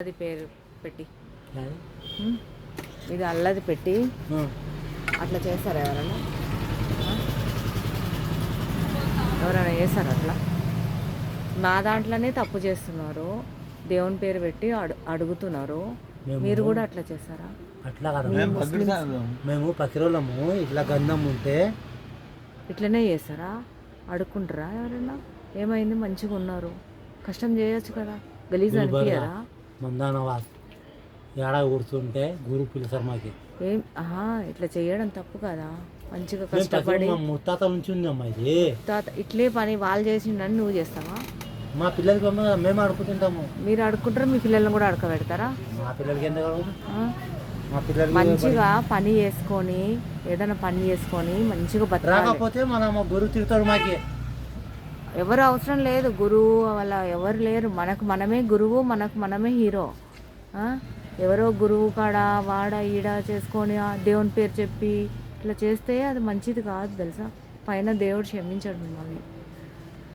అది పేరు పెట్టి ఇది అల్లది పెట్టి అట్లా చేస్తారా ఎవరైనా? ఎవరైనా చేస్తారు అట్లా? నా దాంట్లోనే తప్పు చేస్తున్నారు, దేవుని పేరు పెట్టి అడుగుతున్నారు. మీరు కూడా అట్లా చేస్తారా? అట్లా కదా, మేము పకిరోళ్ళము. ఇట్లా గంధం ఉంటే ఇట్లనే చేస్తారా? అడుక్కుంటారా ఎవరైనా? ఏమైంది, మంచిగా ఉన్నారు, కష్టం చేయొచ్చు కదా, గలీజ్ అనిపించరా? మందాన ఏడా కూర్చుంటే గురు పిలుస్తారు మాకి. ఏం ఇట్లా చేయడం తప్పు కదా, మంచిగా కష్టపడి ముత్తాత నుంచి ఉంది అమ్మా ఇది. ఇట్లే పని వాళ్ళు చేసిండని నువ్వు చేస్తావా? మా పిల్లలకి మేము అడుగుతుంటాము. మీరు అడుక్కుంటారా? మీ పిల్లల్ని కూడా అడకబెడతారా? మా పిల్లలకి ఎందుకు మా పిల్లలు మంచిగా పని చేసుకొని ఏదైనా పని చేసుకొని మంచిగా బతకాలి. రాకపోతే మనం గురువు తిరుగుతాడు మాకి. ఎవరు అవసరం లేదు, గురువు వాళ్ళ ఎవరు లేరు, మనకు మనమే గురువు, మనకు మనమే హీరో. ఎవరో గురువు కాడ వాడ ఈడ చేసుకొని దేవుని పేరు చెప్పి ఇట్లా చేస్తే అది మంచిది కాదు తెలుసా. పైన దేవుడు క్షమించాడు మిమ్మల్ని.